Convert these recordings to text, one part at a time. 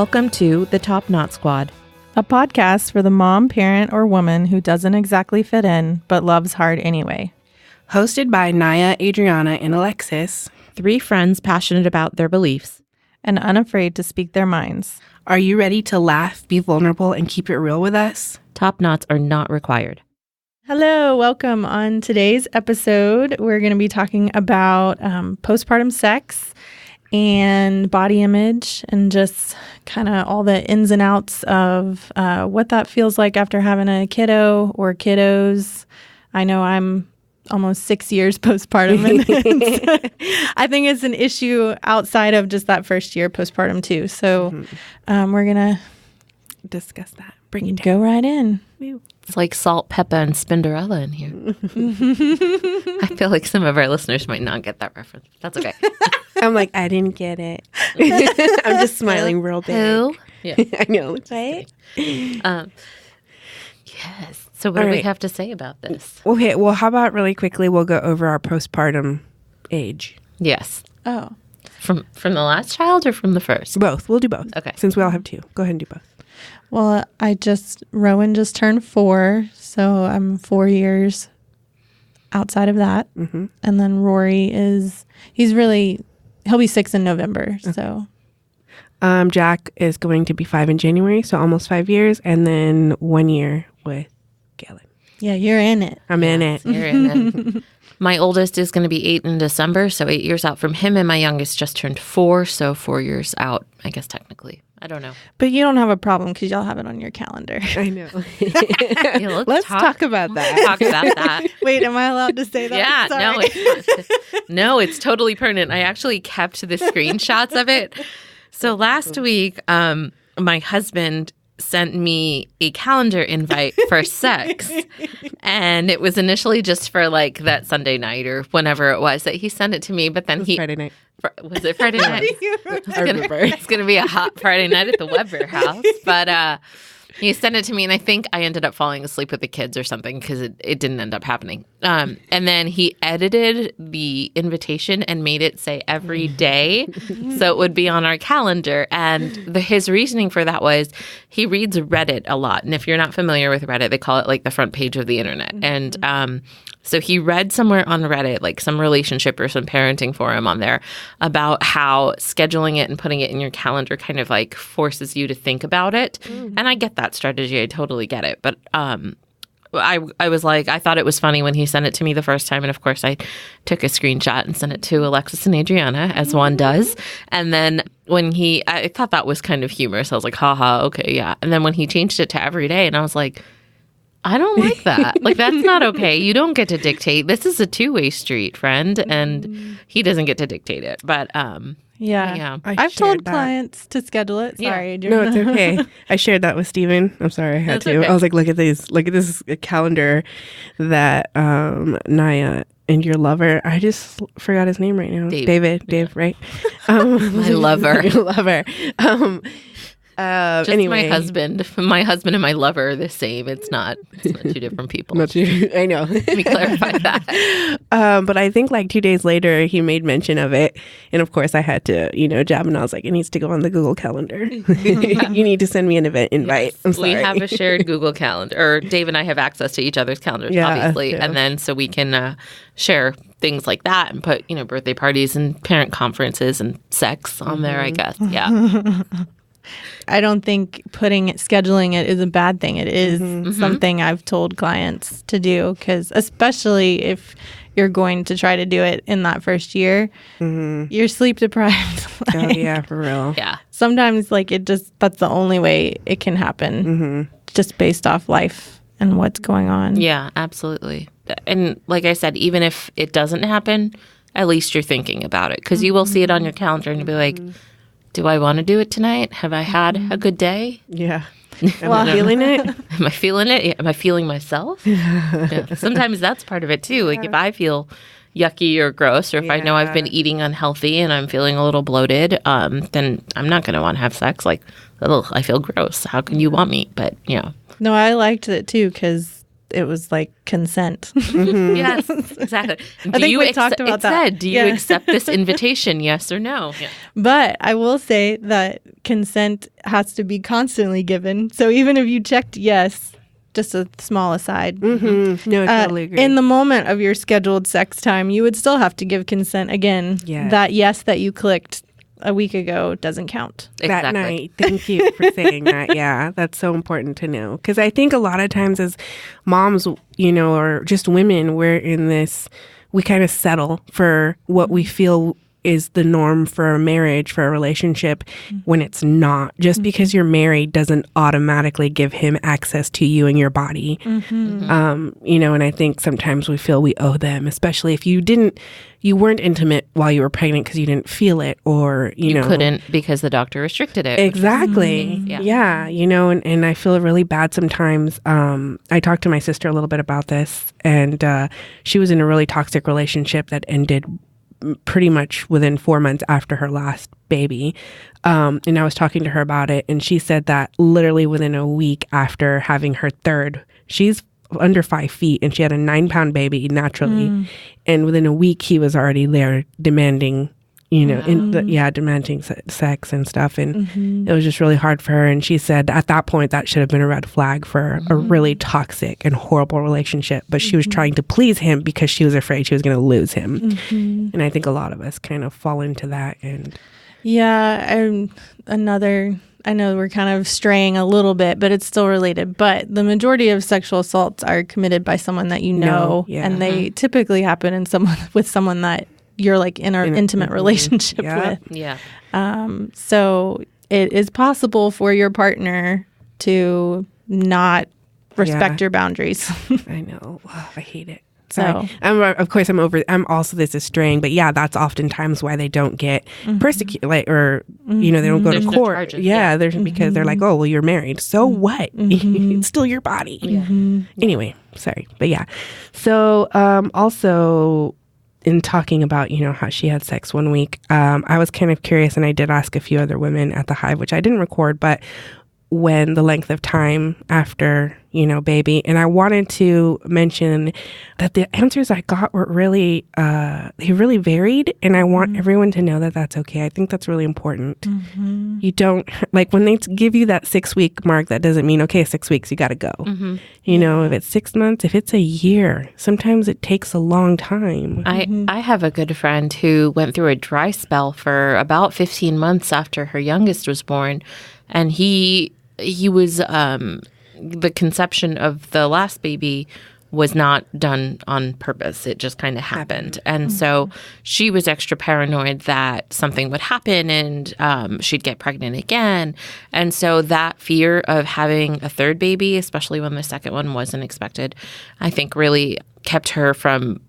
Welcome to the Top Knot Squad, a podcast for the mom, parent, or woman who doesn't exactly fit in, but loves hard anyway. Hosted by Naya, Adriana, and Alexis. 3 friends passionate about their beliefs And unafraid to speak their minds. Are you ready to laugh, be vulnerable, and keep it real with us? Top knots are not required. Hello, welcome. On today's episode, we're going to be talking about postpartum sex and body image and just kind of all the ins and outs of what that feels like after having a kiddo or kiddos. I know I'm almost 6 years postpartum. And I think it's an issue outside of just that first year postpartum too. So we're going to discuss that. Bring it down. Go right in. It's like Salt, Peppa, and Spinderella in here. I feel like some of our listeners might not get that reference. That's okay. I'm like, I didn't get it. I'm just smiling real big. Who? Yeah. I know. Right? Yes. So what do we have to say about this? Okay, well, how about really quickly we'll go over our postpartum age. Yes. Oh. From the last child or from the first? Both. We'll do both. Okay. Since we all have 2. Go ahead and do both. Well, Rowan just turned 4, so I'm 4 years outside of that. Mm-hmm. And then Rory he'll be 6 in November, so. Jack is going to be 5 in January, so almost 5 years, and then 1 year with Galen. Yeah, you're in it. I'm in it. You're in it. My oldest is going to be 8 in December, so 8 years out from him, and my youngest just turned 4, so 4 years out, I guess technically. I don't know. But you don't have a problem because y'all have it on your calendar. I know. Yeah, Let's talk about that. Talk about that. Wait, am I allowed to say that? Yeah, Sorry. no, it's totally pertinent. I actually kept the screenshots of it. So last week, my husband sent me a calendar invite for sex. And it was initially just for like that Sunday night or whenever it was that he sent it to me. But then Friday night. Was it Friday night? I remember. It's going to be a hot Friday night at the Weber house. But he sent it to me, and I think I ended up falling asleep with the kids or something because it didn't end up happening. And then he edited the invitation and made it say every day, so it would be on our calendar. And his reasoning for that was he reads Reddit a lot. And if you're not familiar with Reddit, they call it like the front page of the internet. And so he read somewhere on Reddit, like some relationship or some parenting forum on there, about how scheduling it and putting it in your calendar kind of like forces you to think about it. Mm-hmm. And I get that strategy. I totally get it. But I was like, I thought it was funny when he sent it to me the first time. And of course, I took a screenshot and sent it to Alexis and Adriana, as one does. And then when I thought that was kind of humorous. I was like, haha, okay, yeah. And then when he changed it to every day, and I was like, I don't like that. Like, that's not okay. You don't get to dictate. This is a two-way street, friend, and he doesn't get to dictate it. But yeah. I've told clients to schedule it. Sorry, yeah. No, it's okay. I shared that with Steven. I'm sorry, I had to. Okay. I was like, look at this calendar that Naya and your lover. I just forgot his name right now. Dave, right? My lover. Your lover. Just anyway. My husband and my lover are the same. It's not 2 different people. Not two. I know. Let me clarify that. But I think like 2 days later, he made mention of it. And of course I had to, jab, and I was like, it needs to go on the Google Calendar. You need to send me an event invite. Yes. I'm sorry. We have a shared Google Calendar, or Dave and I have access to each other's calendars, obviously. Yeah. And then so we can share things like that and put, birthday parties and parent conferences and sex on there, I guess. Yeah. I don't think scheduling it is a bad thing. It is something I've told clients to do, because especially if you're going to try to do it in that first year, you're sleep deprived. Oh yeah, for real. Yeah. Sometimes that's the only way it can happen, just based off life and what's going on. Yeah, absolutely. And like I said, even if it doesn't happen, at least you're thinking about it, because you will see it on your calendar and you'll be like, do I want to do it tonight? Have I had a good day? Yeah. Am I feeling it? Am I feeling it? Am I feeling myself? Yeah. Sometimes that's part of it too. Like if I feel yucky or gross, or if I know I've been eating unhealthy and I'm feeling a little bloated, then I'm not going to want to have sex. Like, I feel gross. How can you want me? But, No, I liked it too, because it was like consent. Yes, exactly. I think we talked about that. Said, do you accept this invitation, yes or no? Yeah. But I will say that consent has to be constantly given. So even if you checked yes, just a small aside. Mm-hmm. No, I totally agree. In the moment of your scheduled sex time, you would still have to give consent again. Yes. That yes that you clicked a week ago doesn't count. Exactly. That night. Thank you for saying that. Yeah, that's so important to know. Because I think a lot of times as moms, or just women, we're in this, we kind of settle for what we feel is the norm for a marriage, for a relationship, when it's not. Just because you're married doesn't automatically give him access to you and your body. And I think sometimes we feel we owe them, especially if you weren't intimate while you were pregnant because you didn't feel it, or, you couldn't because the doctor restricted it. Exactly. Yeah. And I feel really bad sometimes. I talked to my sister a little bit about this, and she was in a really toxic relationship that ended pretty much within 4 months after her last baby. And I was talking to her about it, and she said that literally within a week after having her third, she's under 5 feet and she had a 9-pound baby naturally. And within a week, he was already there demanding, demanding sex and stuff. And it was just really hard for her. And she said at that point, that should have been a red flag for a really toxic and horrible relationship. But she was trying to please him because she was afraid she was going to lose him. And I think a lot of us kind of fall into that. And I know we're kind of straying a little bit, but it's still related. But the majority of sexual assaults are committed by someone that you know, and they typically happen with someone that you're like in an intimate relationship with. Yeah. So it is possible for your partner to not respect your boundaries. I know. Oh, I hate it. So I'm also, this is straying, but that's oftentimes why they don't get persecuted, or, they don't go to court. No charges, there's because they're like, oh, well, you're married. So what? It's still your body. Anyway, sorry. But so, also in talking about, how she had sex one week, I was kind of curious, and I did ask a few other women at the Hive, which I didn't record, but when the length of time after, baby. And I wanted to mention that the answers I got were really, they really varied. And I want everyone to know that that's okay. I think that's really important. You don't, like when they give you that 6-week mark, that doesn't mean, okay, 6 weeks, you got to go. If it's 6 months, if it's a year, sometimes it takes a long time. I have a good friend who went through a dry spell for about 15 months after her youngest was born. And he was, the conception of the last baby was not done on purpose. It just kind of happened. And so she was extra paranoid that something would happen and she'd get pregnant again. And so that fear of having a third baby, especially when the second one wasn't expected, I think really kept her from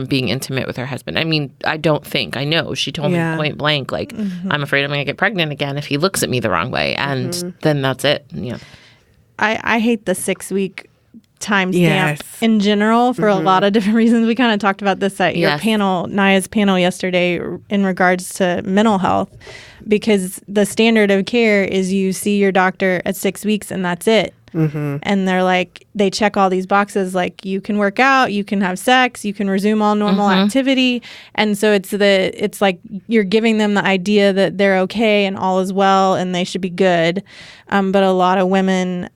being intimate with her husband. I mean, I know she told me point blank, like, I'm afraid I'm going to get pregnant again if he looks at me the wrong way. And then that's it. I hate the 6-week timestamp in general for a lot of different reasons. We kind of talked about this at your panel, Naya's panel yesterday, in regards to mental health, because the standard of care is you see your doctor at 6 weeks and that's it. And they're like, they check all these boxes, like you can work out, you can have sex, you can resume all normal activity. And so it's like you're giving them the idea that they're okay and all is well and they should be good. But a lot of women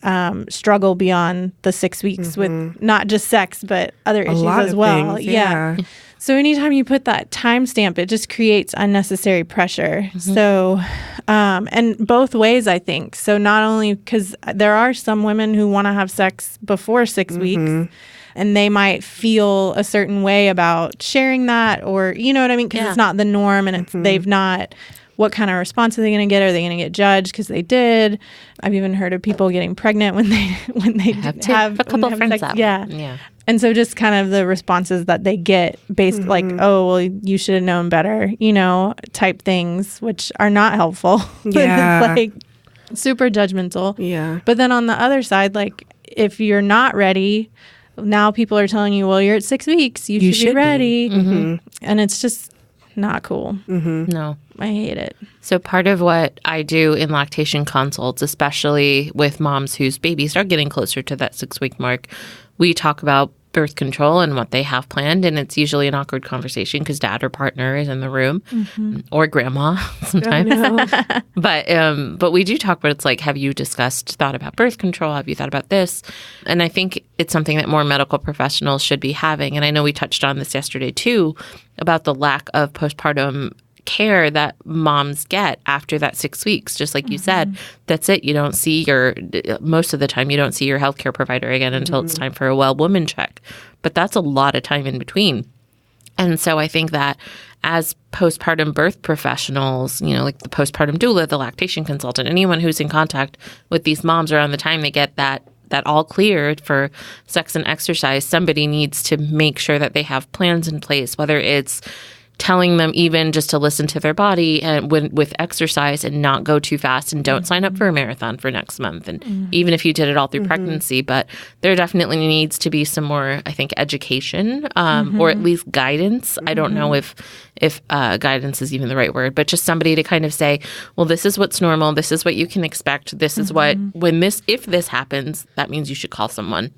struggle beyond the 6 weeks with not just sex, but other issues as well. Things, So anytime you put that timestamp, it just creates unnecessary pressure. So, and both ways, I think. So not only because there are some women who want to have sex before 6 weeks, and they might feel a certain way about sharing that, or you know what I mean, because it's not the norm, and it's they've not. What kind of response are they going to get? Are they going to get judged because they did? I've even heard of people getting pregnant when they have a couple friends sex. out. Yeah. And so just kind of the responses that they get based like, oh, well, you should have known better, type things, which are not helpful. Yeah. It's like super judgmental. Yeah. But then on the other side, like if you're not ready, now people are telling you, well, you're at 6 weeks. You should be ready. And it's just not cool. No. I hate it. So part of what I do in lactation consults, especially with moms whose babies are getting closer to that 6 week mark, we talk about birth control and what they have planned, and it's usually an awkward conversation because dad or partner is in the room, or grandma sometimes. But we do talk about, it's like, have you thought about birth control? Have you thought about this? And I think it's something that more medical professionals should be having. And I know we touched on this yesterday too, about the lack of postpartum care that moms get after that 6 weeks. Just like you said, that's it. You don't see most of the time, you don't see your healthcare provider again until it's time for a well woman check. But that's a lot of time in between. And so I think that as postpartum birth professionals, like the postpartum doula, the lactation consultant, anyone who's in contact with these moms around the time they get that all cleared for sex and exercise, somebody needs to make sure that they have plans in place, whether it's telling them even just to listen to their body and with exercise and not go too fast, and don't sign up for a marathon for next month. And even if you did it all through pregnancy, but there definitely needs to be some more, I think, education or at least guidance. I don't know if guidance is even the right word, but just somebody to kind of say, well, this is what's normal. This is what you can expect. This is if this happens, that means you should call someone.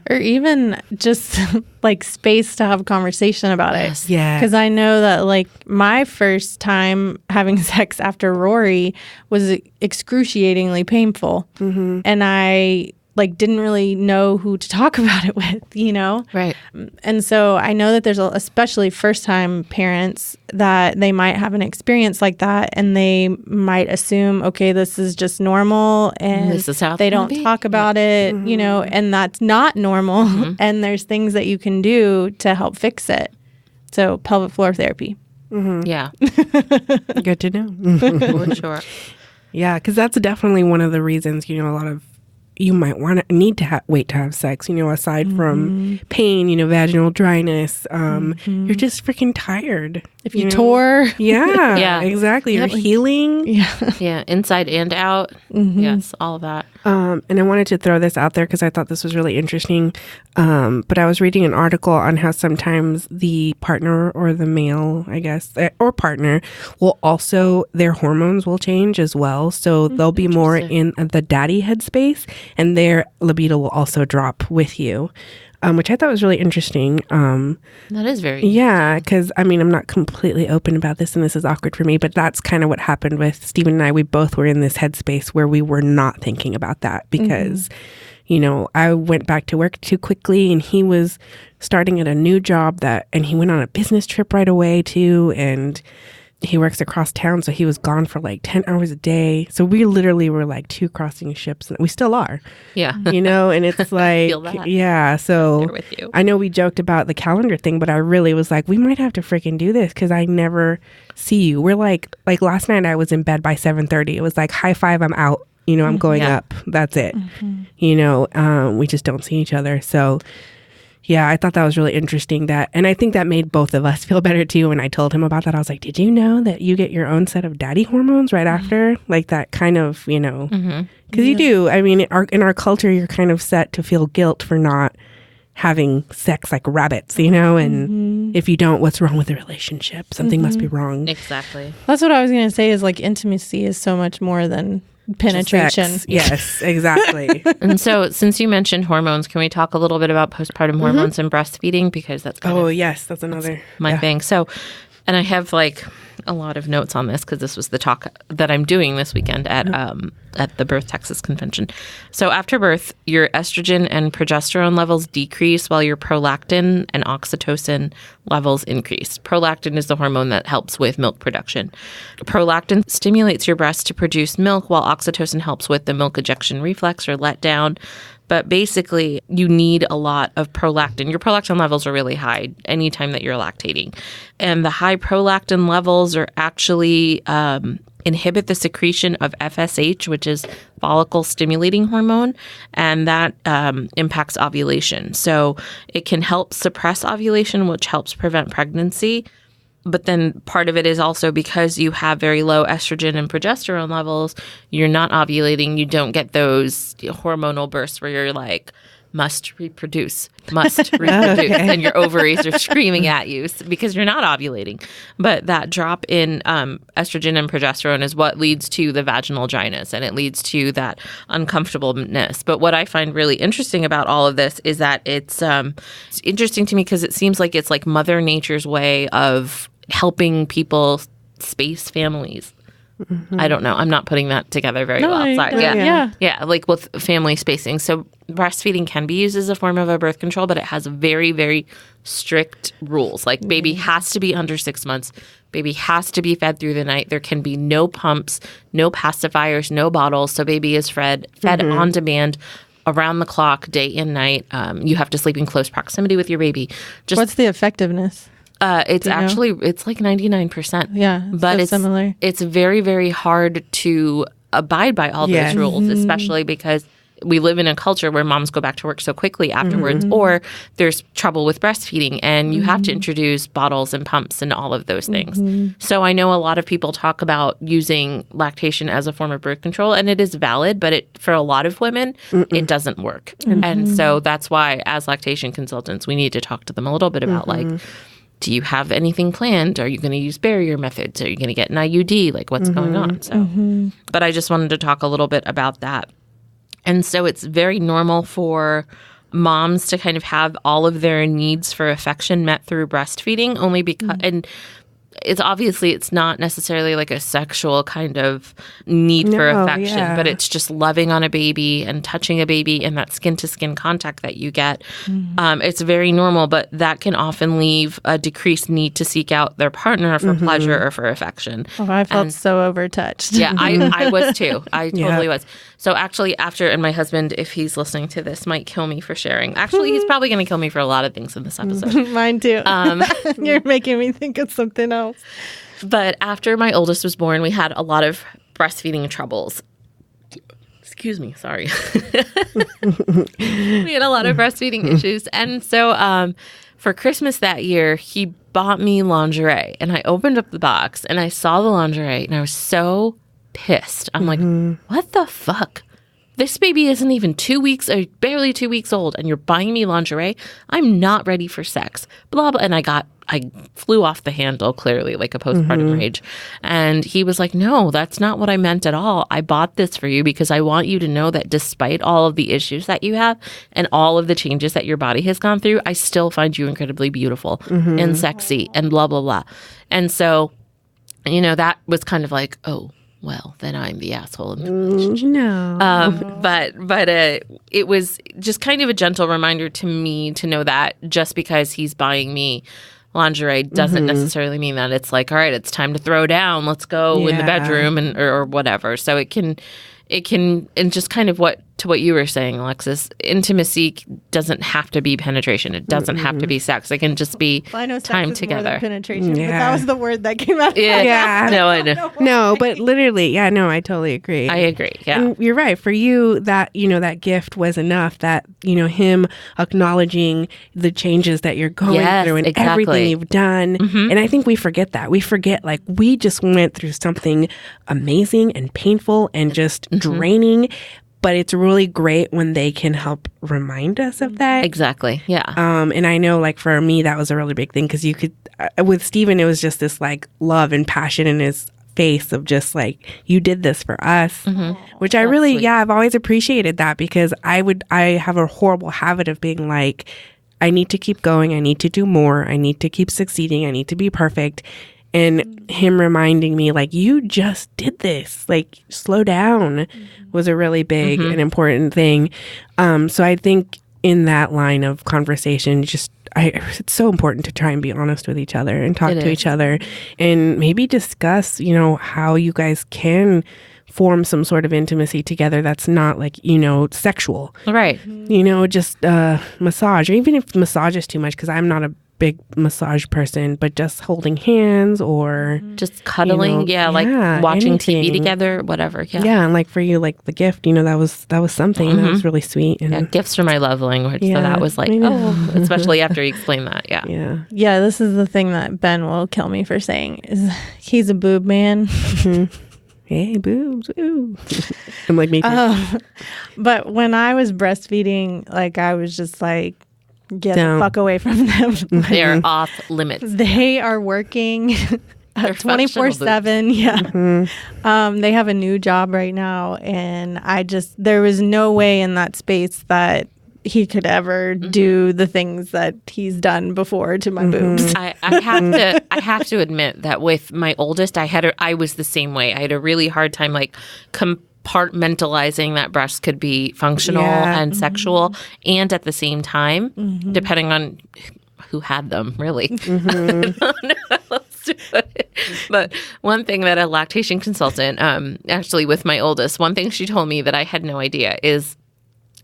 Or even just like space to have a conversation about it. Yeah. Because I know that like my first time having sex after Rory was excruciatingly painful. And I didn't really know who to talk about it with, Right. And so I know that there's especially first-time parents that they might have an experience like that, and they might assume, okay, this is just normal, and this is how they don't talk about it, and that's not normal. And there's things that you can do to help fix it. So pelvic floor therapy. Yeah. Good to know. For sure. Yeah, because that's definitely one of the reasons, a lot of you might need to wait to have sex, aside from pain, vaginal dryness. You're just freaking tired. If you tore. Yeah, Yeah. Exactly. You're healing. Yeah, inside and out. Yes, all of that. And I wanted to throw this out there because I thought this was really interesting. But I was reading an article on how sometimes the partner or the male, I guess, or partner will also, their hormones will change as well. So they'll be more in the daddy headspace, and their libido will also drop with you. Which I thought was really interesting. That is very Yeah, because, I'm not completely open about this, and this is awkward for me, but that's kind of what happened with Stephen and I. We both were in this headspace where we were not thinking about that because, I went back to work too quickly, and he was starting at a new job and he went on a business trip right away too, and he works across town, so he was gone for 10 hours a day. So we literally were two crossing ships, and we still are. Yeah. And it's Feel that. yeah. So They're with you. I know we joked about the calendar thing, but I really was we might have to freaking do this because I never see you. We're like last night I was in bed by 7:30. It was high five, I'm out. I'm going up. That's it. We just don't see each other. So yeah, I thought that was really interesting and I think that made both of us feel better too. When I told him about that, I was like, did you know that you get your own set of daddy hormones right after? That kind of, because you do. In our culture, you're kind of set to feel guilt for not having sex like rabbits, and if you don't, what's wrong with the relationship? Something must be wrong. Exactly. That's what I was going to say is intimacy is so much more than penetration. Sex. Yes, exactly. And so since you mentioned hormones, can we talk a little bit about postpartum hormones and breastfeeding? Because that's yes, that's another my thing. So, and I have a lot of notes on this because this was the talk that I'm doing this weekend at the Birth Texas Convention. So after birth, your estrogen and progesterone levels decrease while your prolactin and oxytocin levels increase. Prolactin is the hormone that helps with milk production. Prolactin stimulates your breast to produce milk, while oxytocin helps with the milk ejection reflex or letdown. But basically, you need a lot of prolactin. Your prolactin levels are really high anytime that you're lactating. And the high prolactin levels are actually inhibit the secretion of FSH, which is follicle stimulating hormone, and that impacts ovulation. So it can help suppress ovulation, which helps prevent pregnancy. But then part of it is also because you have very low estrogen and progesterone levels, you're not ovulating. You don't get those hormonal bursts where you're must reproduce, and your ovaries are screaming at you because you're not ovulating. But that drop in estrogen and progesterone is what leads to the vaginal dryness, and it leads to that uncomfortableness. But what I find really interesting about all of this is that it's interesting to me because it seems like it's like Mother Nature's way of helping people space families. Mm-hmm. I don't know. I'm not putting that together very well. Sorry. Yeah, like with family spacing. So breastfeeding can be used as a form of a birth control, but it has very, very strict rules. Like baby has to be under 6 months. Baby has to be fed through the night. There can be no pumps, no pacifiers, no bottles. So baby is fed on demand, around the clock, day and night. You have to sleep in close proximity with your baby. What's the effectiveness? It's actually, it's like 99%. Yeah. But it's similar. It's very, very hard to abide by all those rules, especially because we live in a culture where moms go back to work so quickly afterwards, or there's trouble with breastfeeding and you have to introduce bottles and pumps and all of those things. So I know a lot of people talk about using lactation as a form of birth control, and it is valid, but for a lot of women, it doesn't work. And so that's why as lactation consultants, we need to talk to them a little bit about like, do you have anything planned? Are you going to use barrier methods? Are you going to get an IUD? Like what's going on? So, but I just wanted to talk a little bit about that. And so it's very normal for moms to kind of have all of their needs for affection met through breastfeeding, only because, and it's not necessarily like a sexual kind of need for affection, but it's just loving on a baby and touching a baby and that skin-to-skin contact that you get. It's very normal, but that can often leave a decreased need to seek out their partner for pleasure or for affection. Oh, I felt so overtouched. Yeah, I was too. I totally was. So actually and my husband, if he's listening to this, might kill me for sharing. Actually, he's probably going to kill me for a lot of things in this episode. Mine too. You're making me think of something else. But after my oldest was born, we had a lot of breastfeeding troubles. Excuse me, sorry. We had a lot of breastfeeding issues. And so for Christmas that year, he bought me lingerie. And I opened up the box and I saw the lingerie and I was so pissed. I'm like, what the fuck? This baby isn't even 2 weeks or barely 2 weeks old and you're buying me lingerie? I'm not ready for sex. Blah, blah. And I flew off the handle, clearly, like a postpartum rage. And he was like, no, that's not what I meant at all. I bought this for you because I want you to know that despite all of the issues that you have and all of the changes that your body has gone through, I still find you incredibly beautiful and sexy and blah, blah, blah. And so, that was kind of like, oh, well, then I'm the asshole in the relationship. No. But it was just kind of a gentle reminder to me to know that just because he's buying me lingerie doesn't necessarily mean that it's like, all right, it's time to throw down. Let's go in the bedroom or whatever. So it can, and just kind of what you were saying, Alexis, intimacy doesn't have to be penetration. It doesn't have to be sex. It can just be time together. More than penetration, but that was the word that came out. Yeah. No, I know. No, but literally, I totally agree. I agree. Yeah. And you're right. For you, that, that gift was enough, that, him acknowledging the changes that you're going through and everything you've done. And I think we forget that. We forget, like, we just went through something amazing and painful and just draining. But it's really great when they can help remind us of that. Exactly. Yeah. And I know, like, for me, that was a really big thing because you could, with Steven, it was just this, like, love and passion in his face of just, like, you did this for us, which I really, I've always appreciated that because I have a horrible habit of being like, I need to keep going. I need to do more. I need to keep succeeding. I need to be perfect. And him reminding me, like, you just did this, like, slow down was a really big and important thing. So I think in that line of conversation, it's so important to try and be honest with each other and talk to each other and maybe discuss, how you guys can form some sort of intimacy together that's not like, sexual. Right. Just massage, or even if massage is too much, because I'm not a big massage person, but just holding hands or just cuddling, like watching anything. TV together, whatever. And like for you, like the gift, that was something that was really sweet. And gifts are my love language, so that was like, especially after you explain that. Yeah, this is the thing that Ben will kill me for saying is he's a boob man. Hey, boobs. Ooh. I'm like, me too. But when I was breastfeeding, like I was just like, get the fuck away from them. They're off limits. They are working 24/7. Yeah. They have a new job right now. And there was no way in that space that he could ever do the things that he's done before to my boobs. I have to admit that with my oldest, I was the same way. I had a really hard time like compartmentalizing that breasts could be functional and sexual, and at the same time, depending on who had them, really. I don't know how else to put it. But one thing that a lactation consultant, actually with my oldest, one thing she told me that I had no idea is,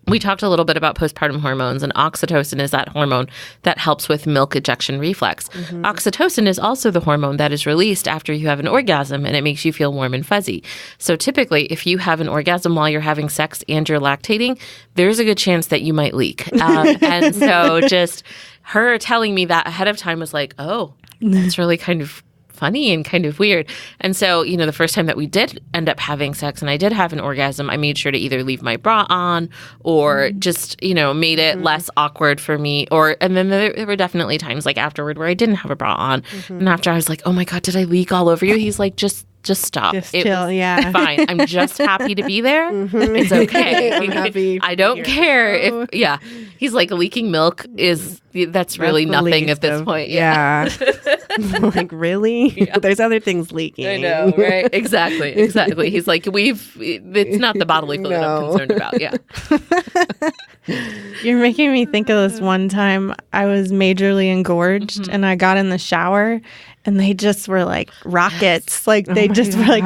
we talked a little bit about postpartum hormones, and oxytocin is that hormone that helps with milk ejection reflex. Oxytocin is also the hormone that is released after you have an orgasm, and it makes you feel warm and fuzzy. So typically, if you have an orgasm while you're having sex and you're lactating, there's a good chance that you might leak. And so just her telling me that ahead of time was like, oh, that's really kind of funny and kind of weird. And so, the first time that we did end up having sex and I did have an orgasm, I made sure to either leave my bra on or just, made it less awkward for me. And then there were definitely times like afterward where I didn't have a bra on. And after I was like, oh my God, did I leak all over you? He's like, just stop. Just chill, fine. I'm just happy to be there. It's okay. I don't care if, he's like, leaking milk that's really nothing at this point. Yeah. Like, really? Yeah. There's other things leaking. I know, right? Exactly. He's like, it's not the bodily fluid I'm concerned about. Yeah. You're making me think of this one time I was majorly engorged and I got in the shower and they just were like rockets. Like they just were like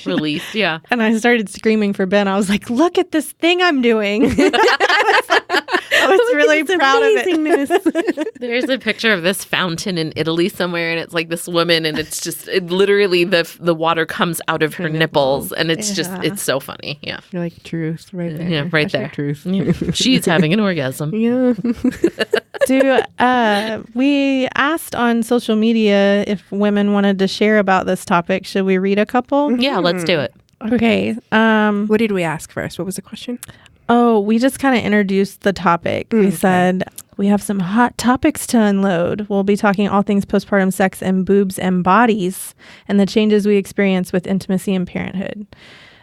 released. Yeah. And I started screaming for Ben. I was like, look at this thing I'm doing. I was really proud of it. There's a picture of this fountain in Italy somewhere, and it's like this woman, and it's just literally the water comes out of her nipples, and it's just it's so funny. Yeah, you're like truth right there. Yeah, right there. Truth. Yeah. She's having an orgasm. Yeah. We asked on social media if women wanted to share about this topic. Should we read a couple? Yeah, let's do it. Okay. What did we ask first? What was the question? Oh, we just kind of introduced the topic. We said we have some hot topics to unload. We'll be talking all things postpartum sex and boobs and bodies and the changes we experience with intimacy and parenthood.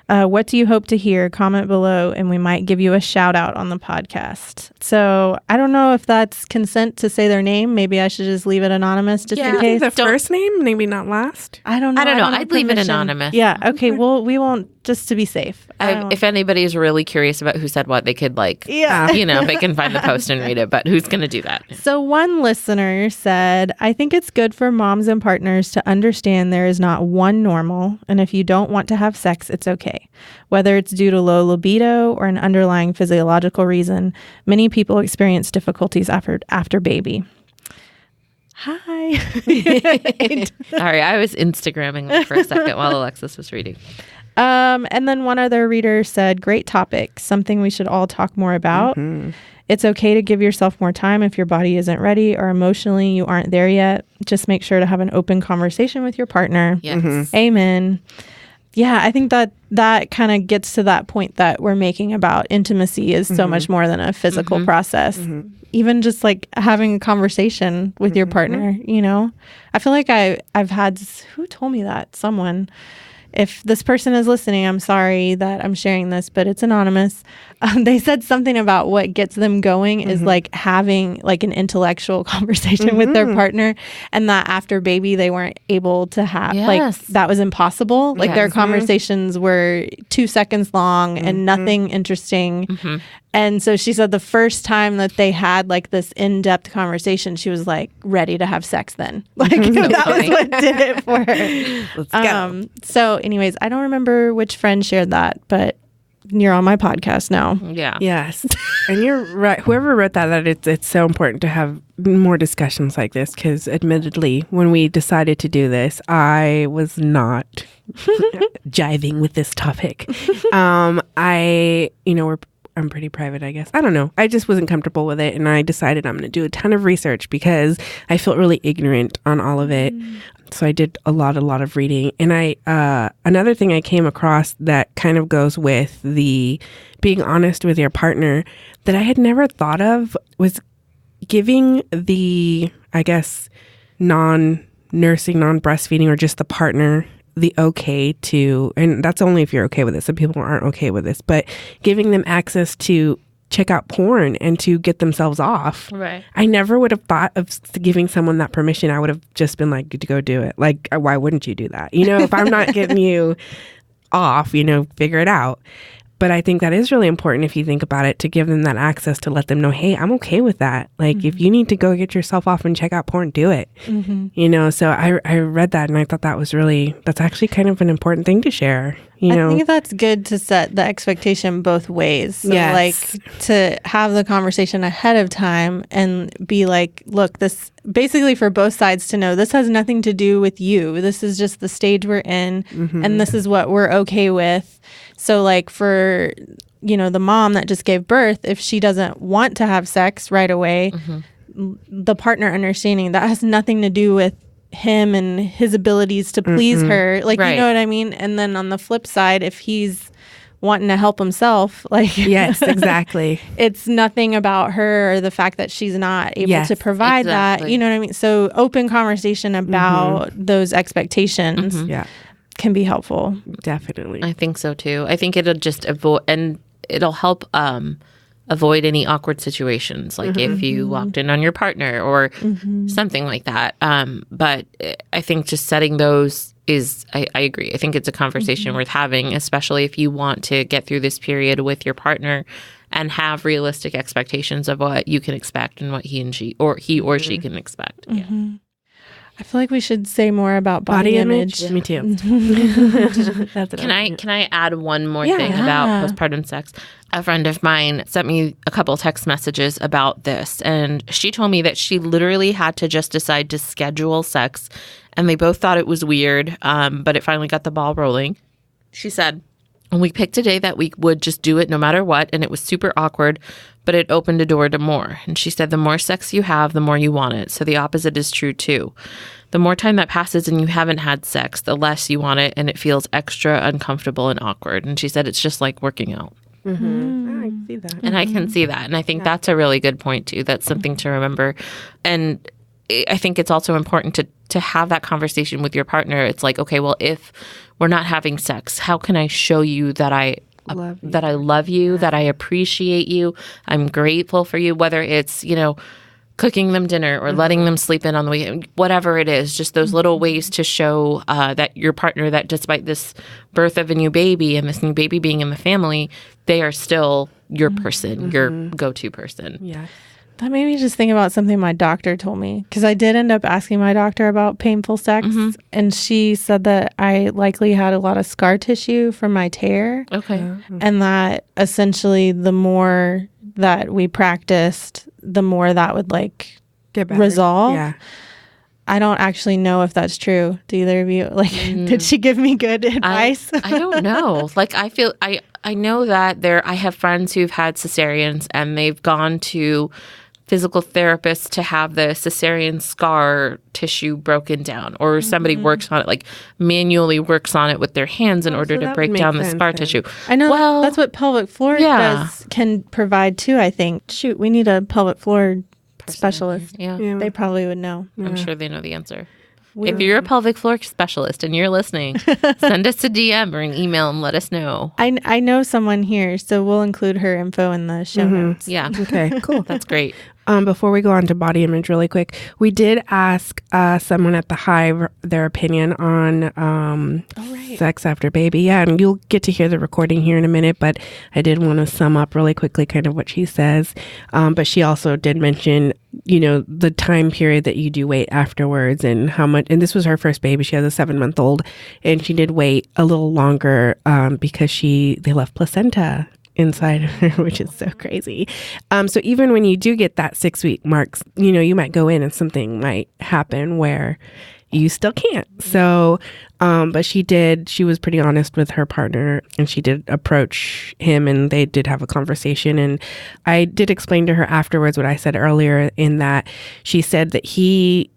What do you hope to hear? Comment below and we might give you a shout out on the podcast. So I don't know if that's consent to say their name. Maybe I should just leave it anonymous just in case. The first name, maybe not last. I don't know. I'd leave it anonymous. Yeah. Okay. Well, we won't, just to be safe. If anybody is really curious about who said what, they could they can find the post and read it, but who's going to do that? So one listener said, I think it's good for moms and partners to understand there is not one normal, and if you don't want to have sex, it's okay. Whether it's due to low libido or an underlying physiological reason, many people experience difficulties after baby. Hi. Sorry, I was Instagramming for a second while Alexis was reading. And then one other reader said, great topic, something we should all talk more about. It's okay to give yourself more time if your body isn't ready or emotionally you aren't there yet. Just make sure to have an open conversation with your partner. Yes. Amen. Yeah, I think that kind of gets to that point that we're making about intimacy is so much more than a physical process. Even just like having a conversation with your partner, I feel like I've had, who told me that? Someone. If this person is listening, I'm sorry that I'm sharing this, but it's anonymous. They said something about what gets them going is like having like an intellectual conversation with their partner, and that after baby they weren't able to have like that was impossible. Like their conversations were 2 seconds long and nothing interesting. And so she said the first time that they had like this in-depth conversation, she was like ready to have sex then. Like that was what did it for her. Let's go. So anyways, I don't remember which friend shared that, but you're on my podcast now. Yeah. Yes. And you're right. Whoever wrote that it's so important to have more discussions like this because admittedly, when we decided to do this, I was not jiving with this topic. I'm pretty private, I guess. I don't know. I just wasn't comfortable with it. And I decided I'm going to do a ton of research because I felt really ignorant on all of it. So I did a lot of reading. And another thing I came across that kind of goes with the being honest with your partner that I had never thought of was giving the, I guess, non-nursing, non-breastfeeding, or just the partner the okay to, and that's only if you're okay with it. Some people aren't okay with this, but giving them access to check out porn and to get themselves off. Right. I never would have thought of giving someone that permission. I would have just been like, to go do it. Like, why wouldn't you do that? You know, if I'm not getting you off, you know, figure it out. But I think that is really important if you think about it, to give them that access to let them know, hey, I'm okay with that. Like, if you need to go get yourself off and check out porn, do it. You know, so I read that and I thought that's actually kind of an important thing to share. You know? I think that's good to set the expectation both ways. So yes. like to have the conversation ahead of time and be like, look, this basically for both sides to know this has nothing to do with you. This is just the stage we're in and this is what we're okay with. So like for, you know, the mom that just gave birth, if she doesn't want to have sex right away, the partner understanding that has nothing to do with him and his abilities to please her. Like, you know what I mean? And then on the flip side, if he's wanting to help himself, like, yes, exactly. It's nothing about her or the fact that she's not able to provide that. You know what I mean? So open conversation about those expectations can be helpful. Definitely. I think so too. I think it'll just avoid, and it'll help avoid any awkward situations, like if you walked in on your partner or something like that. But I think just setting those is, I agree. I think it's a conversation worth having, especially if you want to get through this period with your partner and have realistic expectations of what you can expect and what he or she can expect. I feel like we should say more about body image. Me too. Can I add one more thing about postpartum sex? A friend of mine sent me a couple text messages about this, and she told me that she literally had to just decide to schedule sex, and they both thought it was weird, but it finally got the ball rolling. She said, and we picked a day that we would just do it no matter what, and it was super awkward, but it opened a door to more. And she said, the more sex you have, the more you want it. So the opposite is true too. The more time that passes and you haven't had sex, the less you want it, and it feels extra uncomfortable and awkward. And she said, it's just like working out. I can see that. And I can see that. And I think that's a really good point too. That's something to remember. And I think it's also important to have that conversation with your partner. It's like, okay, well, if we're not having sex, how can I show you that I love you, that I appreciate you, I'm grateful for you, whether it's, you know, cooking them dinner or letting them sleep in on the weekend, whatever it is, just those little ways to show that your partner, that despite this birth of a new baby and this new baby being in the family, they are still your person, your go-to person. Yeah. That made me just think about something my doctor told me, because I did end up asking my doctor about painful sex, and she said that I likely had a lot of scar tissue from my tear. Okay. And that essentially the more that we practiced, the more that would like get better. Resolve. Yeah. I don't actually know if that's true. Do either of you? Like, did she give me good advice? I don't know. Like, I know that I have friends who've had cesareans and they've gone to physical therapists to have the cesarean scar tissue broken down, or somebody works on it, like manually works on it with their hands in order to break down the scar tissue. I know that's what pelvic floor can provide too, I think. Shoot, we need a pelvic floor specialist. Yeah. They probably would know. I'm sure they know the answer. If you're a pelvic floor specialist and you're listening, send us a DM or an email and let us know. I know someone here, so we'll include her info in the show notes. Yeah. Okay, cool. That's great. Before we go on to body image really quick, we did ask someone at the Hive their opinion on sex after baby. Yeah, and you'll get to hear the recording here in a minute, but I did want to sum up really quickly kind of what she says. But she also did mention, you know, the time period that you do wait afterwards and how much, and this was her first baby. She has a 7-month-old, and she did wait a little longer because they left placenta inside of her, which is so crazy. So even when you do get that 6-week marks, you know, you might go in and something might happen where you still can't. So, but she was pretty honest with her partner, and she did approach him, and they did have a conversation. And I did explain to her afterwards what I said earlier, in that she said that he,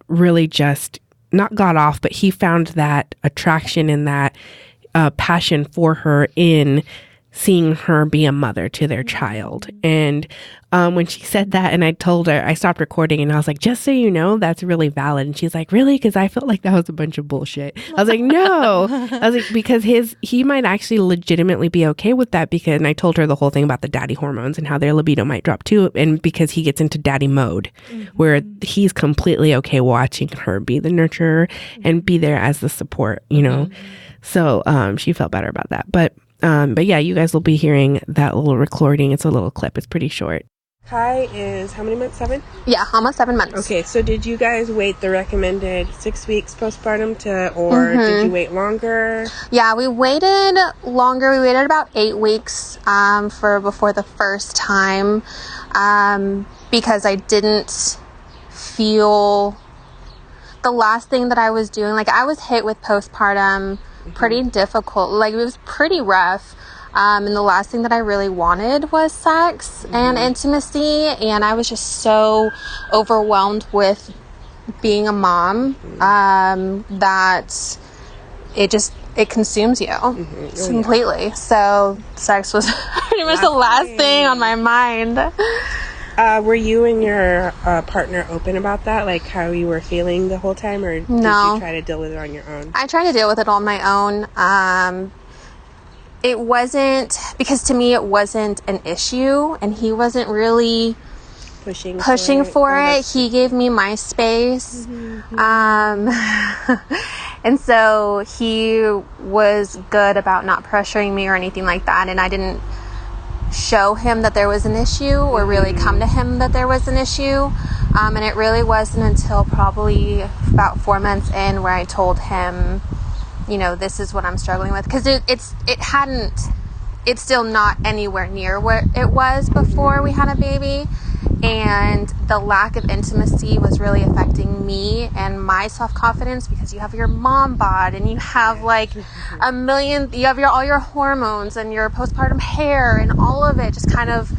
really just not got off, but he found that attraction and that passion for her in seeing her be a mother to their child. And when she said that, and I told her, I stopped recording, and I was like, just so you know, that's really valid. And she's like, really? Because I felt like that was a bunch of bullshit. I was like, no. I was like, because he might actually legitimately be okay with that, because, and I told her the whole thing about the daddy hormones and how their libido might drop too. And because he gets into daddy mode, where he's completely okay watching her be the nurturer and be there as the support, So she felt better about that. But yeah, you guys will be hearing that little recording. It's a little clip. It's pretty short. Kai is how many months? 7? Yeah, almost 7 months. Okay, so did you guys wait the recommended 6 weeks postpartum or did you wait longer? Yeah, we waited longer. We waited about 8 weeks before the first time because I didn't feel the last thing that I was doing. Like, I was hit with postpartum pretty difficult. Like, it was pretty rough. And the last thing that I really wanted was sex and intimacy. And I was just so overwhelmed with being a mom that it consumes you completely. Yeah. So sex was pretty much the last thing on my mind. Were you and your partner open about that? Like, how you were feeling the whole time? Or did you try to deal with it on your own? I tried to deal with it on my own. It wasn't, because to me it wasn't an issue, and he wasn't really pushing for it. He gave me my space. And so he was good about not pressuring me or anything like that. And I didn't show him that there was an issue or really come to him that there was an issue. And it really wasn't until probably about 4 months in where I told him, this is what I'm struggling with. Because it's still not anywhere near where it was before we had a baby. And the lack of intimacy was really affecting me and my self-confidence, because you have your mom bod and you have like you have all your hormones and your postpartum hair, and all of it just kind of,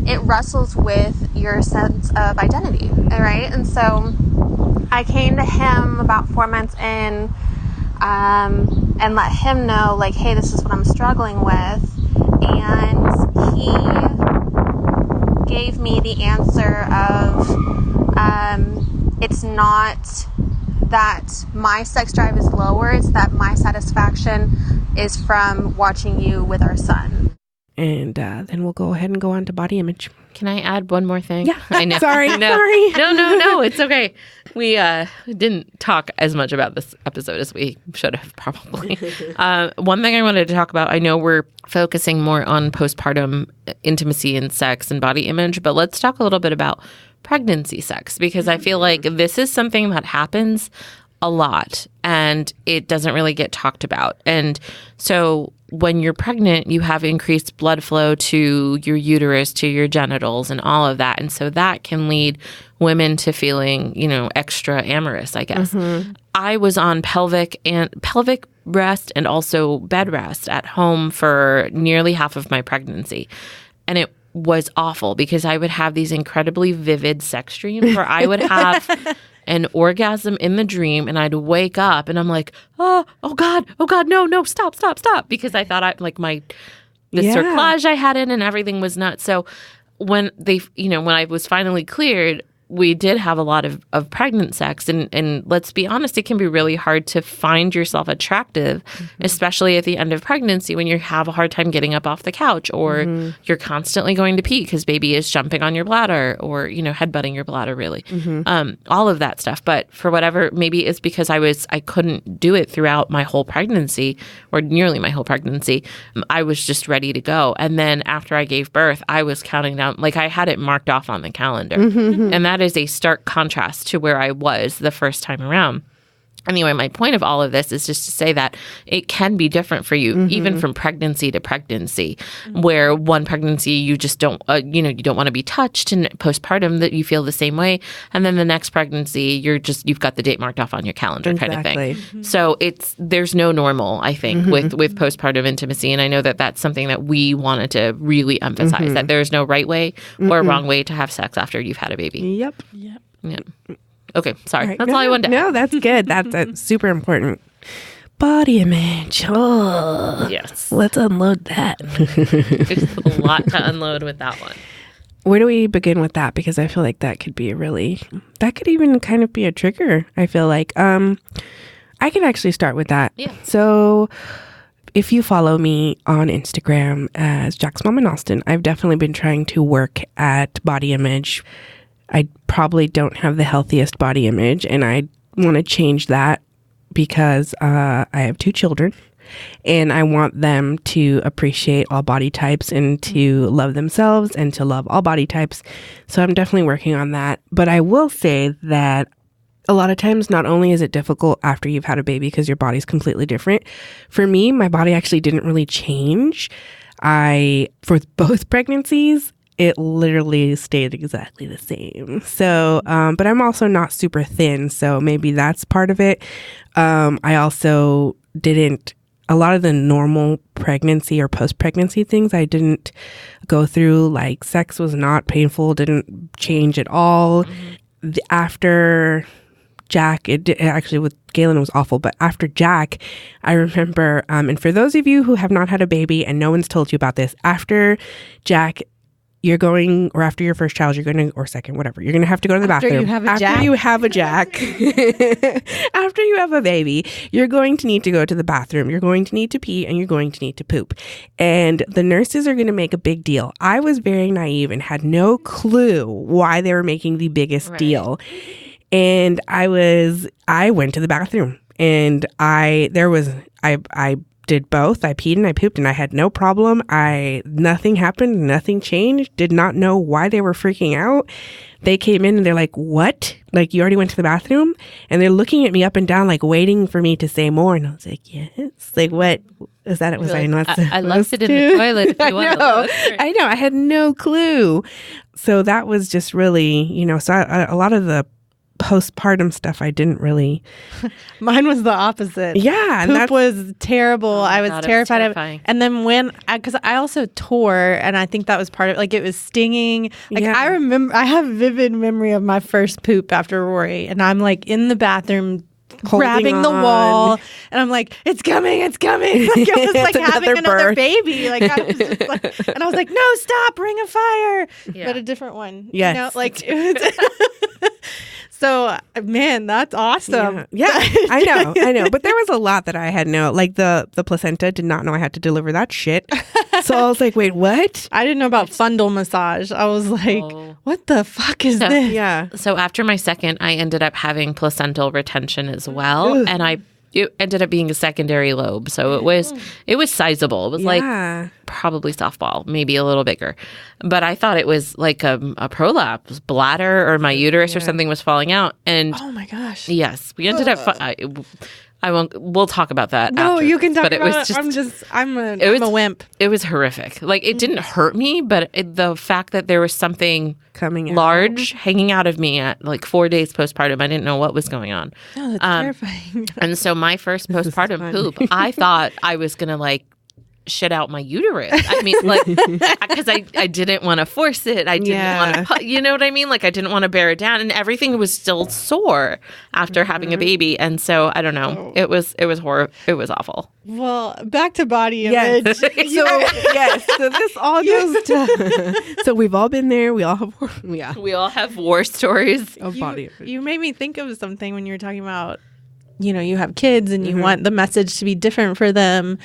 it wrestles with your sense of identity, right? And so I came to him about 4 months in, and let him know, like, hey, this is what I'm struggling with. And he gave me the answer of, it's not that my sex drive is lower, it's that my satisfaction is from watching you with our son. And then we'll go ahead and go on to body image. Can I add one more thing? Yeah. I know. Sorry. No. It's okay. We didn't talk as much about this episode as we should have probably. One thing I wanted to talk about, I know we're focusing more on postpartum intimacy and sex and body image, but let's talk a little bit about pregnancy sex, because I feel like this is something that happens a lot and it doesn't really get talked about. And so when you're pregnant, you have increased blood flow to your uterus, to your genitals, and all of that. And so that can lead women to feeling, extra amorous, I guess. I was on pelvic rest and also bed rest at home for nearly half of my pregnancy. And it was awful, because I would have these incredibly vivid sex dreams where I would have an orgasm in the dream, and I'd wake up and I'm like, oh God, no, stop. Because I thought the cerclage I had in and everything was nuts. So when when I was finally cleared, we did have a lot of pregnant sex. And let's be honest, it can be really hard to find yourself attractive, especially at the end of pregnancy, when you have a hard time getting up off the couch, or you're constantly going to pee because baby is jumping on your bladder, or, headbutting your bladder, really. All of that stuff. But for whatever, maybe it's because I couldn't do it throughout my whole pregnancy, or nearly my whole pregnancy. I was just ready to go. And then after I gave birth, I was counting down, like I had it marked off on the calendar. And that is a stark contrast to where I was the first time around. Anyway, my point of all of this is just to say that it can be different for you, even from pregnancy to pregnancy, where one pregnancy you just don't, you don't want to be touched, and postpartum that you feel the same way, and then the next pregnancy you've got the date marked off on your calendar, kind of thing. So there's no normal, I think, with postpartum intimacy, and I know that that's something that we wanted to really emphasize, that there's no right way or wrong way to have sex after you've had a baby. Yep. Yeah. Okay, sorry. That's all I wanted to add. No, that's good. That's super important. Body image. Oh, yes. Let's unload that. There's a lot to unload with that one. Where do we begin with that? Because I feel like that could even kind of be a trigger. I feel like I can actually start with that. Yeah. So if you follow me on Instagram as Jack's Mom in Austin, I've definitely been trying to work at body image. I probably don't have the healthiest body image, and I want to change that because I have 2 children, and I want them to appreciate all body types and to love themselves and to love all body types. So I'm definitely working on that. But I will say that a lot of times, not only is it difficult after you've had a baby because your body's completely different. For me, my body actually didn't really change. For both pregnancies, it literally stayed exactly the same. So, but I'm also not super thin, so maybe that's part of it. I also didn't, a lot of the normal pregnancy or post-pregnancy things I didn't go through, like sex was not painful, didn't change at all. After Jack, actually with Galen was awful, but after Jack, I remember, and for those of you who have not had a baby and no one's told you about this, after Jack, you're going, or after your first child, you're going to, or second, whatever, you're going to have to go to the bathroom. After you have a Jack, after you have a baby, you're going to need to go to the bathroom. You're going to need to pee and you're going to need to poop. And the nurses are going to make a big deal. I was very naive and had no clue why they were making the biggest deal. And I went to the bathroom, and I did both. I peed and I pooped, and I had no problem. Nothing happened. Nothing changed. Did not know why they were freaking out. They came in and they're like, "What? Like, you already went to the bathroom?" And they're looking at me up and down, like waiting for me to say more. And I was like, "Yes." Like, what is that? It was I left it in the toilet. If you want I know. I had no clue. So that was just really, so a lot of the postpartum stuff I didn't really. Mine was the opposite. Yeah. Poop was terrible. I was terrified of it. And then because I also tore, and I think that was part of it, like it was stinging. Like I remember, I have vivid memory of my first poop after Rory, and I'm like in the bathroom grabbing the wall, and I'm like, it's coming. Like it was like having another baby. Like I was just like, and I was like, no, stop, ring a fire. But a different one. Yes. Like it was. So, man, that's awesome. Yeah, I know. But there was a lot that I had like the placenta, did not know I had to deliver that shit. So I was like, wait, what? I didn't know about fundal massage. I was like, what the fuck is this? Yeah. So after my second, I ended up having placental retention as well. And it ended up being a secondary lobe. So it was sizable. It was like probably softball, maybe a little bigger. But I thought it was like a prolapse, bladder, or my uterus or something was falling out. And oh my gosh. Yes, we ended up. I won't. We'll talk about that. No, after, you can talk about it. I'm a wimp. It was horrific. Like it didn't hurt me, but the fact that there was something coming large hanging out of me at like 4 days postpartum, I didn't know what was going on. Oh, that's terrifying. And so my first postpartum poop, I thought I was gonna like shit out my uterus. I mean, like, because I didn't want to force it. I didn't want to, you know what I mean? Like, I didn't want to bear it down, and everything was still sore after having a baby. And so I don't know. It was horrible. It was awful. Well, back to body image. So this all goes to. So we've all been there. We all have war stories of body image. You made me think of something when you were talking about, you have kids and you want the message to be different for them.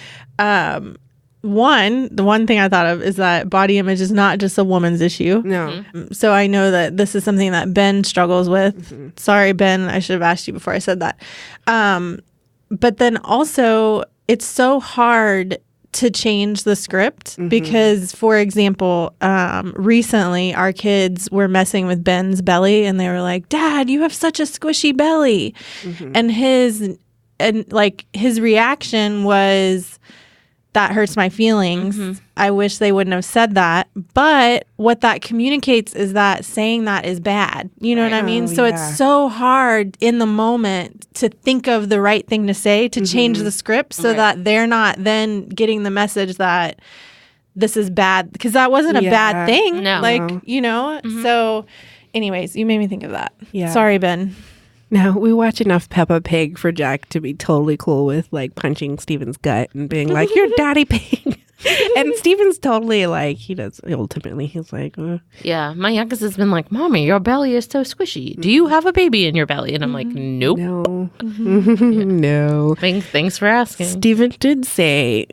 The one thing I thought of is that body image is not just a woman's issue. No. So I know that this is something that Ben struggles with. Sorry, Ben, I should have asked you before I said that. But then also, it's so hard to change the script because, for example, recently our kids were messing with Ben's belly and they were like, "Dad, you have such a squishy belly." And his reaction was, "That hurts my feelings. I wish they wouldn't have said that." But what that communicates is that saying that is bad. You know what I mean? So it's so hard in the moment to think of the right thing to say to change the script so that they're not then getting the message that this is bad, because that wasn't a bad thing. No. So anyways, you made me think of that. Yeah. Sorry, Ben. No, we watch enough Peppa Pig for Jack to be totally cool with like punching Steven's gut and being like, "You're Daddy Pig." And Steven's totally like, he does, ultimately, he's like, Yeah, my youngest has been like, "Mommy, your belly is so squishy. Do you have a baby in your belly?" And I'm like, "Nope." No. No. Thanks for asking. Steven did say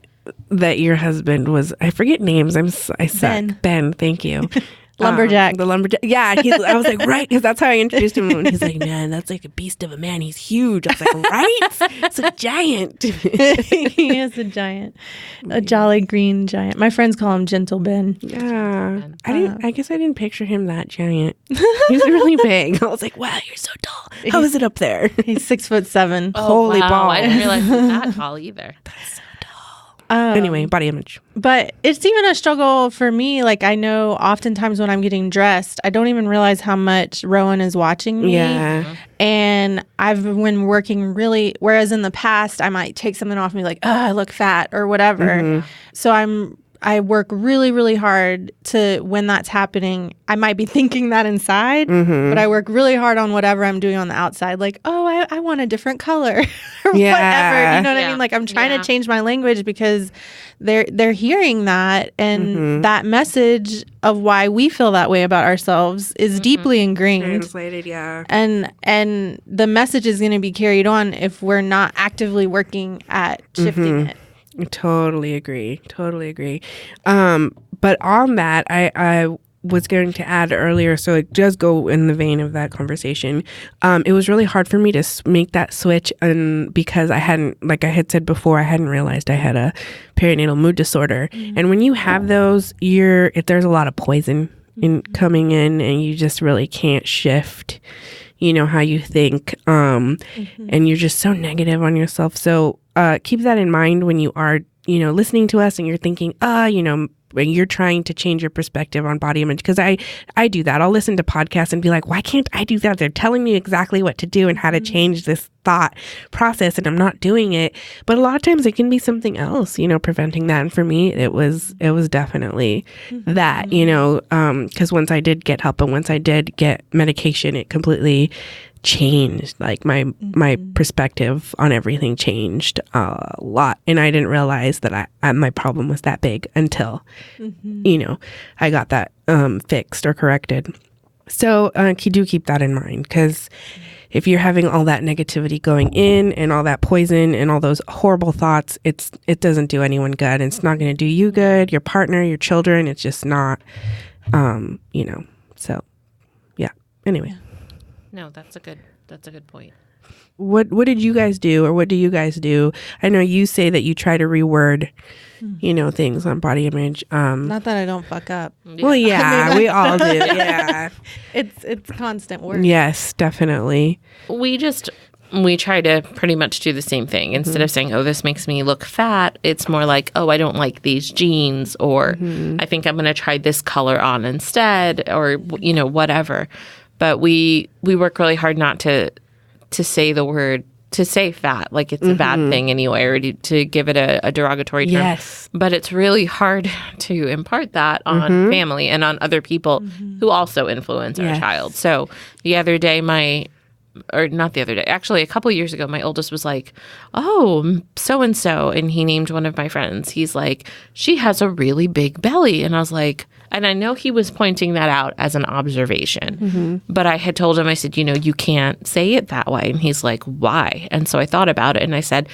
that your husband was, I forget names. I suck. Ben, thank you. Lumberjack. The lumberjack. Yeah. I was like, right. Because that's how I introduced him. And he's like, "Man, that's like a beast of a man. He's huge." I was like, right? It's a giant. He is a giant. A jolly green giant. My friends call him Gentle Ben. Yeah. I guess I didn't picture him that giant. He's really big. I was like, wow, you're so tall. How is it up there? He's 6'7". Holy ball. I didn't realize he was that tall either. That's so tall. Anyway, body image. But it's even a struggle for me. Like, I know oftentimes when I'm getting dressed, I don't even realize how much Rowan is watching me. Yeah. And I've been working really, whereas in the past, I might take something off and be like, "Oh, I look fat," or whatever. So I work really, really hard to, when that's happening, I might be thinking that inside, but I work really hard on whatever I'm doing on the outside. Like, "Oh, I want a different color," or whatever. You know what I mean? Like, I'm trying to change my language because they're hearing that, and that message of why we feel that way about ourselves is deeply ingrained. Translated, yeah. And the message is going to be carried on if we're not actively working at shifting it. Totally agree. But on that, I was going to add earlier, so it does go in the vein of that conversation. It was really hard for me to make that switch, and because I hadn't, like I had said before, I hadn't realized I had a perinatal mood disorder. And when you have those, there's a lot of poison coming in, and you just really can't shift, how you think, and you're just so negative on yourself. So keep that in mind when you are, listening to us and you're thinking, when you're trying to change your perspective on body image. Because I do that. I'll listen to podcasts and be like, why can't I do that? They're telling me exactly what to do and how to change this thought process, and I'm not doing it. But a lot of times it can be something else, preventing that. And for me, it was definitely that, because once I did get help and once I did get medication, it completely changed. Like my perspective on everything changed a lot, and I didn't realize that my problem was that big until I got that fixed or corrected. So do keep that in mind, because if you're having all that negativity going in and all that poison and all those horrible thoughts, it doesn't do anyone good. It's not going to do you good, your partner, your children. It's just not, So yeah. Anyway. No, that's a good point. What did you guys do, or what do you guys do? I know you say that you try to reword, things on body image. Not that I don't fuck up. Well, yeah, we all do. Yeah, it's constant work. Yes, definitely. We try to pretty much do the same thing. Instead of saying, "Oh, this makes me look fat," it's more like, "Oh, I don't like these jeans," or "I think I'm going to try this color on instead," or whatever. But we work really hard not to say the word, to say fat, like it's a bad thing anyway, or to give it a derogatory term. Yes. But it's really hard to impart that on family and on other people who also influence our child. So actually a couple of years ago, my oldest was like, "Oh, so-and-so," and he named one of my friends. He's like, "She has a really big belly." And I was like, and I know he was pointing that out as an observation, but I had told him, I said, you can't say it that way. And he's like, "Why?" And so I thought about it, and I said,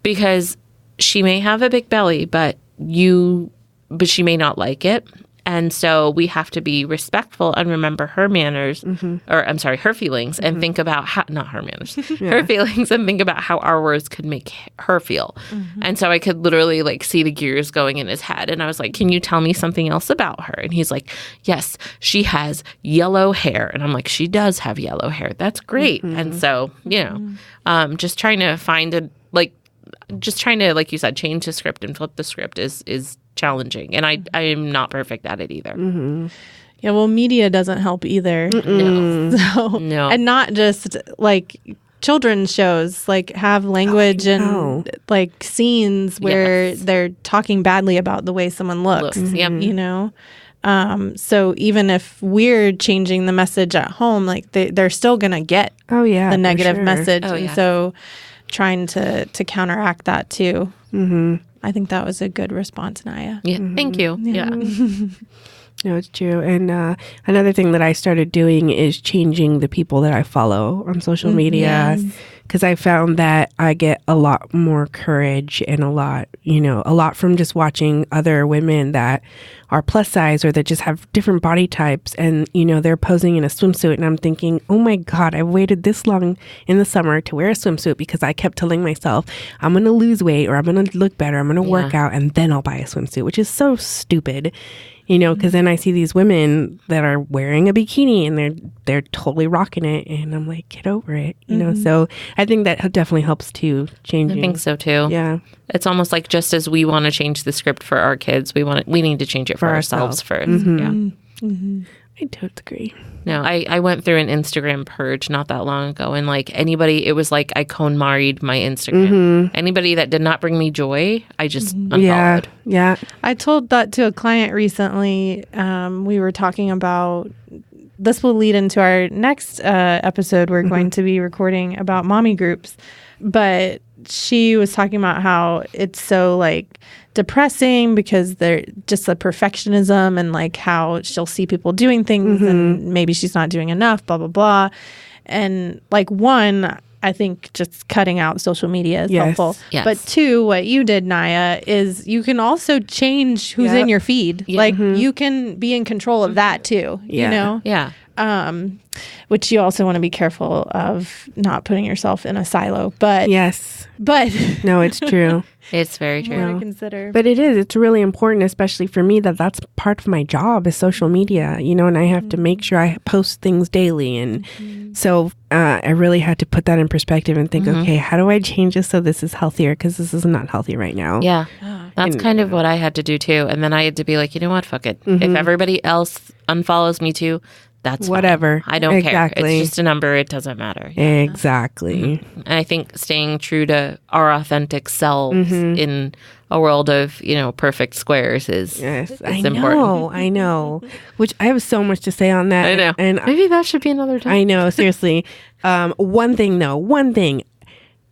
because she may have a big belly, but she may not like it. And so we have to be respectful and remember her manners, or I'm sorry, her feelings, and think about how, not her manners, her feelings, and think about how our words could make her feel. And so I could literally like see the gears going in his head. And I was like, can you tell me something else about her? And he's like, yes, she has yellow hair. And I'm like, she does have yellow hair. That's great. And so, you know, just trying to find a, like, just trying to, like you said, change the script and flip the script is challenging. And I am not perfect at it either. Yeah, well, media doesn't help either. No. So, No. And not just like children's shows, like have language and like scenes where they're talking badly about the way someone looks. You know? So even if we're changing the message at home, like they're still going to get the negative message. And so trying to counteract that too. I think that was a good response, Naya. Yeah, thank you. Yeah. No, it's true. And another thing that I started doing is changing the people that I follow on social media, because I found that I get a lot more courage and a lot from just watching other women that are plus size or that just have different body types, and they're posing in a swimsuit, and I'm thinking, oh my God, I've waited this long in the summer to wear a swimsuit because I kept telling myself I'm going to lose weight or I'm going to look better, I'm going to work out, and then I'll buy a swimsuit, which is so stupid. Because then I see these women that are wearing a bikini and they're totally rocking it, and I'm like, get over it, So I think that definitely helps too, changing. I think so too. Yeah, it's almost like just as we want to change the script for our kids, we need to change it for ourselves first. I totally agree. No, I went through an Instagram purge not that long ago, and like anybody, it was like I KonMari'd my Instagram. Anybody that did not bring me joy, I just unfollowed. Yeah. I told that to a client recently. We were talking about, this will lead into our next episode. We're going to be recording about mommy groups, but she was talking about how it's so like depressing because they're just the perfectionism, and like how she'll see people doing things and maybe she's not doing enough, blah, blah, blah. And like, one, I think just cutting out social media is helpful. Yes. But two, what you did, Naya, is you can also change who's in your feed. Like you can be in control of that too, you know? Yeah. Which you also want to be careful of not putting yourself in a silo. But no, it's true. It's very true. More to consider. But it's really important, especially for me, that's part of my job is social media, and I have to make sure I post things daily. And so I really had to put that in perspective and think, okay, how do I change this so this is healthier? Because this is not healthy right now. Yeah. That's kind of what I had to do too. And then I had to be like, you know what? Fuck it. If everybody else unfollows me too, that's whatever. Fine. I don't care. It's just a number. It doesn't matter. Exactly. And I think staying true to our authentic selves in a world of, perfect squares is important. I know. Which I have so much to say on that. I know. And maybe that should be another time. I know. Seriously. One thing.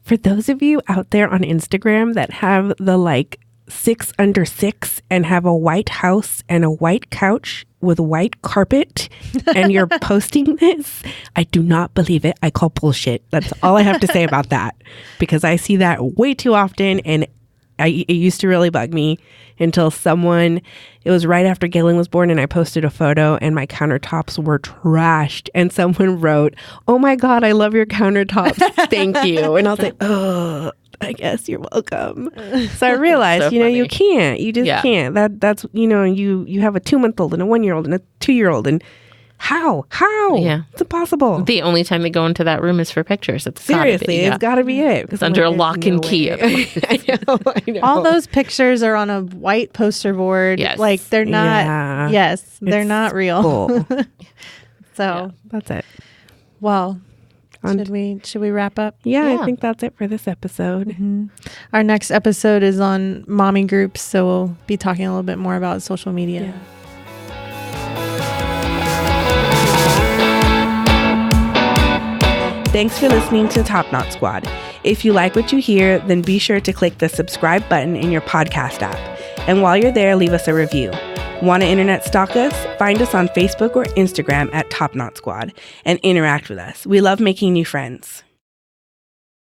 For those of you out there on Instagram that have the like 6 under 6 and have a white house and a white couch with white carpet and you're posting this, I do not believe it. I call bullshit. That's all I have to say about that, because I see that way too often, and it used to really bug me until it was right after Galen was born, and I posted a photo and my countertops were trashed, and someone wrote, "Oh my God, I love your countertops. Thank you." And I was like, oh, I guess you're welcome. So I realized, so you can't. You just can't. That's you have a 2-month-old and a 1-year-old and a 2-year-old, and how? Yeah, it's impossible. The only time they go into that room is for pictures. It's got to be it. It's under a lock and key. I know. All those pictures are on a white poster board. Yes. Like they're not. Yeah. Yes, they're not real. Cool. So that's it. Well. Should we wrap up? Yeah, I think that's it for this episode. Our next episode is on mommy groups, so we'll be talking a little bit more about social media. Yeah. Thanks for listening to Top Knot Squad. If you like what you hear, then be sure to click the subscribe button in your podcast app. And while you're there, leave us a review. Want to internet stalk us? Find us on Facebook or Instagram at Top Knot Squad and interact with us. We love making new friends.